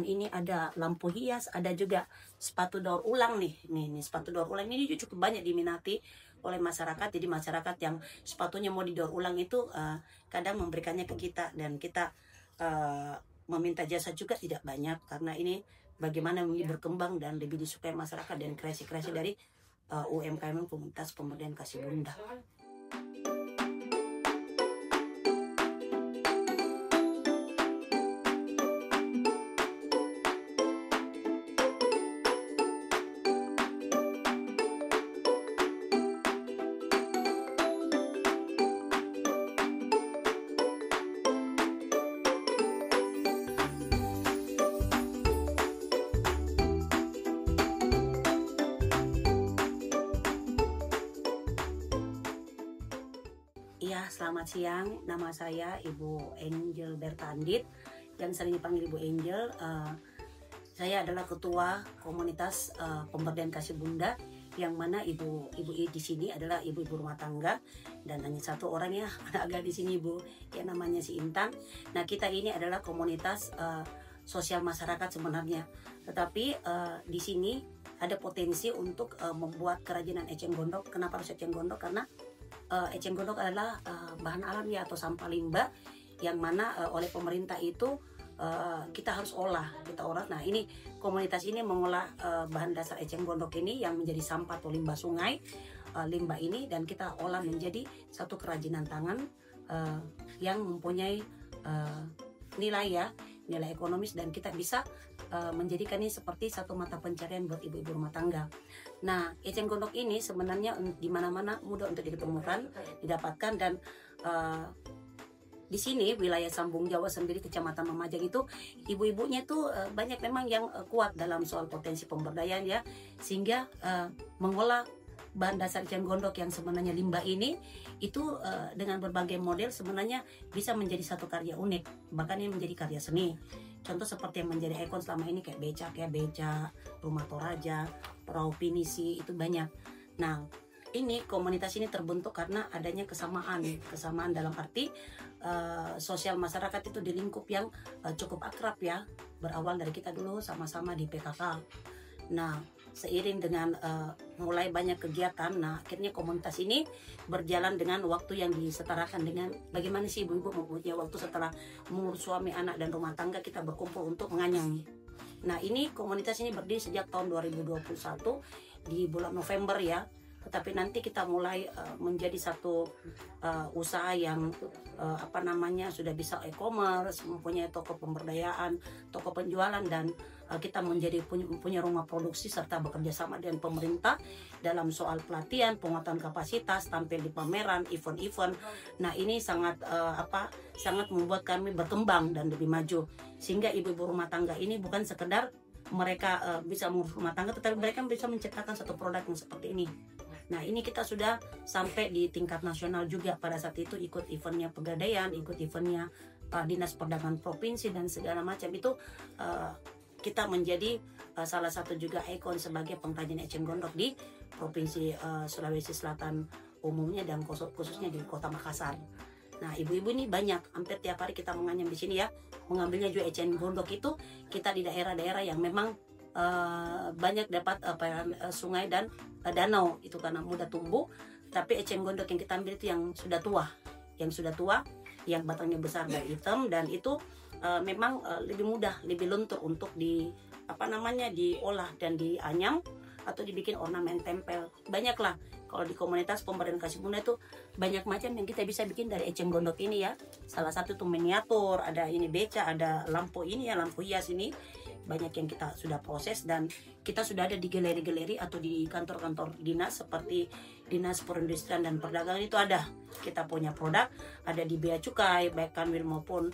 ini ada lampu hias, ada juga sepatu daur ulang nih. Nih sepatu daur ulang ini juga cukup banyak diminati oleh masyarakat. Jadi masyarakat yang sepatunya mau didaur ulang itu kadang memberikannya ke kita, dan kita meminta jasa juga tidak banyak, karena ini bagaimana ini berkembang dan lebih disukai masyarakat dan kreasi-kreasi dari UMKM Komunitas Pemberdayaan Kasih Bunda. Ya, selamat siang. Nama saya Ibu Angel Bertandit, yang sering dipanggil Ibu Angel. Saya adalah ketua komunitas pemberdayaan kasih bunda, yang mana ibu di sini adalah ibu-ibu rumah tangga, dan hanya satu orang ya agak di sini ibu, yang namanya si Intan. Nah, kita ini adalah komunitas sosial masyarakat sebenarnya, tetapi di sini ada potensi untuk membuat kerajinan eceng gondok. Kenapa harus eceng gondok? Karena eceng gondok adalah bahan alami atau sampah limbah yang mana oleh pemerintah itu kita harus olah. Nah, ini komunitas ini mengolah bahan dasar eceng gondok ini yang menjadi sampah atau limbah sungai, limbah ini, dan kita olah menjadi satu kerajinan tangan yang mempunyai nilai ekonomis, dan kita bisa menjadikan ini seperti satu mata pencarian buat ibu-ibu rumah tangga. Nah, eceng gondok ini sebenarnya di mana-mana mudah untuk ditemukan, didapatkan, dan di sini wilayah Sambung Jawa sendiri, Kecamatan Mamajang itu ibu-ibunya tuh banyak memang yang kuat dalam soal potensi pemberdayaan ya, sehingga mengolah bahan dasar eceng gondok yang sebenarnya limbah ini itu dengan berbagai model sebenarnya bisa menjadi satu karya unik, bahkan ini menjadi karya seni. Contoh seperti yang menjadi ikon selama ini kayak becak, rumah toraja, perahu pinisi, itu banyak. Nah, ini komunitas ini terbentuk karena adanya kesamaan dalam arti sosial masyarakat itu di lingkup yang cukup akrab ya, berawal dari kita dulu sama-sama di PKK. Nah, seiring dengan mulai banyak kegiatan, nah akhirnya komunitas ini berjalan dengan waktu yang disetarakan dengan bagaimana sih ibu-ibu mempunyai waktu setelah mengurus suami, anak, dan rumah tangga, kita berkumpul untuk menganyang. Nah, ini komunitas ini berdiri sejak tahun 2021 di bulan November ya. Tetapi nanti kita mulai menjadi satu usaha yang sudah bisa e-commerce, mempunyai toko pemberdayaan, toko penjualan, dan kita punya rumah produksi serta bekerja sama dengan pemerintah dalam soal pelatihan, penguatan kapasitas, tampil di pameran, event-event. Nah, ini sangat membuat kami berkembang dan lebih maju, sehingga ibu-ibu rumah tangga ini bukan sekedar mereka bisa mengurus rumah tangga, tetapi mereka bisa menciptakan satu produk yang seperti ini. Nah, ini kita sudah sampai di tingkat nasional juga. Pada saat itu ikut eventnya Pegadaian, ikut eventnya Dinas Perdagangan Provinsi, dan segala macam itu kita menjadi salah satu juga ikon sebagai pengrajin eceng gondok di Provinsi Sulawesi Selatan umumnya, dan khususnya di Kota Makassar. Nah, ibu-ibu ini banyak, hampir tiap hari kita menganyam di sini ya. Mengambilnya juga eceng gondok itu kita di daerah-daerah yang memang banyak dapat sungai dan danau itu karena mudah tumbuh. Tapi eceng gondok yang kita ambil itu yang sudah tua, yang batangnya besar dan hitam, dan itu memang lebih mudah, lebih lentur untuk diolah dan dianyam atau dibikin ornamen tempel. Banyaklah kalau di komunitas pemberdayaan kasih bunda itu banyak macam yang kita bisa bikin dari eceng gondok ini ya. Salah satu itu miniatur, ada ini beca, ada lampu ini ya, lampu hias ini. Banyak yang kita sudah proses, dan kita sudah ada di galeri-galeri atau di kantor-kantor dinas seperti Dinas Perindustrian dan Perdagangan itu ada. Kita punya produk, ada di Bea Cukai, baik Kanwil maupun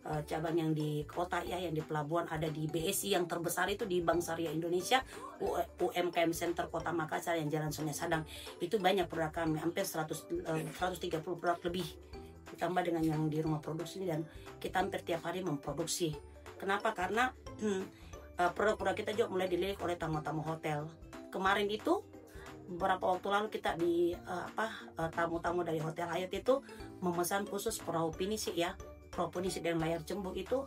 cabang yang di kota ya, yang di pelabuhan, ada di BSI yang terbesar itu di Bank Syariah Indonesia, UMKM Center Kota Makassar yang Jalan Sungai Sadang. Itu banyak produk kami, hampir 130 produk lebih, ditambah dengan yang di rumah produksi ini, dan kita hampir tiap hari memproduksi. Kenapa? Karena produk-produk kita juga mulai dilirik oleh tamu-tamu hotel. Kemarin itu beberapa waktu lalu kita tamu-tamu dari Hotel Hyatt itu memesan khusus perahu pinisi ya, perahu pinisi dan layar cembuk itu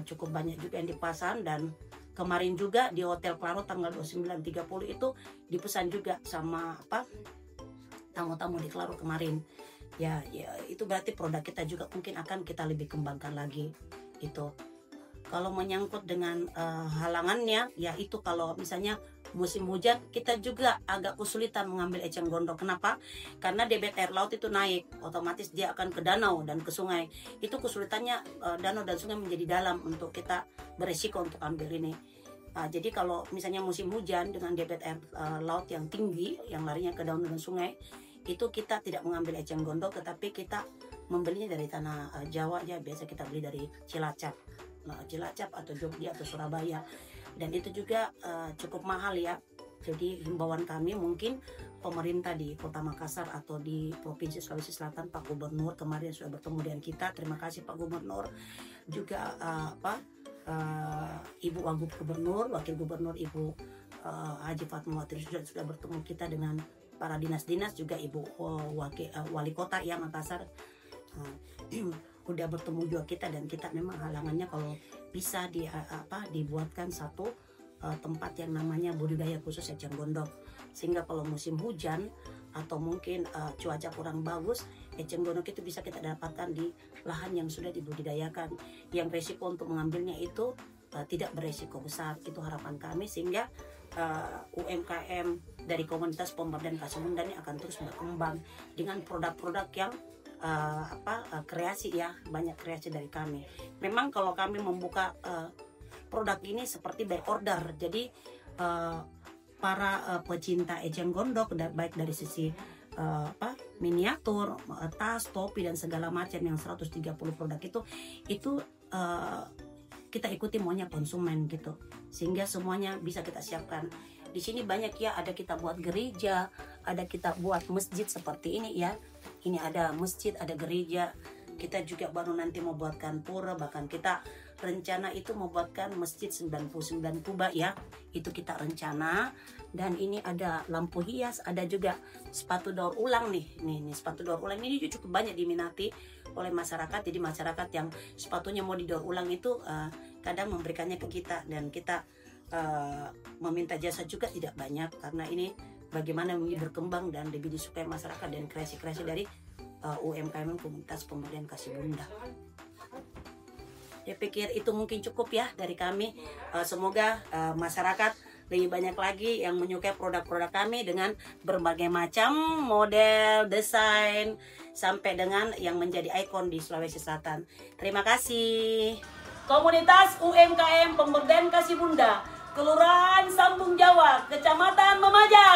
cukup banyak juga yang dipesan. Dan kemarin juga di Hotel Claro tanggal 29.30 itu dipesan juga sama tamu-tamu di Claro kemarin. Ya itu berarti produk kita juga mungkin akan kita lebih kembangkan lagi itu. Kalau menyangkut dengan halangannya, ya itu kalau misalnya musim hujan kita juga agak kesulitan mengambil eceng gondok. Kenapa? Karena debit air laut itu naik, otomatis dia akan ke danau dan ke sungai. Itu kesulitannya, danau dan sungai menjadi dalam untuk kita beresiko untuk ambil ini. Jadi kalau misalnya musim hujan dengan debit air laut yang tinggi, yang larinya ke danau dan sungai, itu kita tidak mengambil eceng gondok, tetapi kita membelinya dari tanah Jawa ya. Biasa kita beli dari Cilacap atau Jogja atau Surabaya, dan itu juga cukup mahal ya. Jadi himbauan kami, mungkin pemerintah di Kota Makassar atau di Provinsi Sulawesi Selatan, Pak Gubernur kemarin sudah bertemu dengan kita, terima kasih Pak Gubernur. Juga Ibu Wagub Gubernur, Wakil Gubernur Ibu Haji Fatmawati sudah bertemu kita dengan para dinas-dinas, juga Ibu Wali Kota ya Makassar udah bertemu juga kita. Dan kita memang halangannya kalau bisa dibuatkan satu tempat yang namanya budidaya khusus eceng gondok, sehingga kalau musim hujan atau mungkin cuaca kurang bagus, eceng gondok itu bisa kita dapatkan di lahan yang sudah dibudidayakan, yang resiko untuk mengambilnya itu tidak beresiko besar. Itu harapan kami, sehingga UMKM dari komunitas Pemberdayaan Kasih Bunda ini akan terus berkembang dengan produk-produk yang kreasi ya, banyak kreasi dari kami. Memang kalau kami membuka produk ini seperti by order, jadi para pecinta eceng gondok, baik dari sisi miniatur, tas, topi dan segala macam yang 130 produk itu kita ikuti maunya konsumen gitu, sehingga semuanya bisa kita siapkan. Di sini banyak ya, ada kita buat gereja, ada kita buat masjid seperti ini ya. Ini ada masjid, ada gereja. Kita juga baru nanti mau buatkan pura, bahkan kita rencana itu mau buatkan masjid 99 kubah ya. Itu kita rencana. Dan ini ada lampu hias, ada juga sepatu daur ulang nih. Nih sepatu daur ulang ini juga cukup banyak diminati oleh masyarakat. Jadi masyarakat yang sepatunya mau didaur ulang itu kadang memberikannya ke kita, dan kita meminta jasa juga tidak banyak, karena ini bagaimana ini berkembang dan lebih disukai masyarakat dan kreasi-kreasi dari UMKM Komunitas Pemberdayaan Kasih Bunda. Saya pikir itu mungkin cukup ya dari kami. Semoga masyarakat lebih banyak lagi yang menyukai produk-produk kami dengan berbagai macam model, desain, sampai dengan yang menjadi ikon di Sulawesi Selatan. Terima kasih. Komunitas UMKM Pemberdayaan Kasih Bunda, Kelurahan Sambung Jawa, Kecamatan Memaja.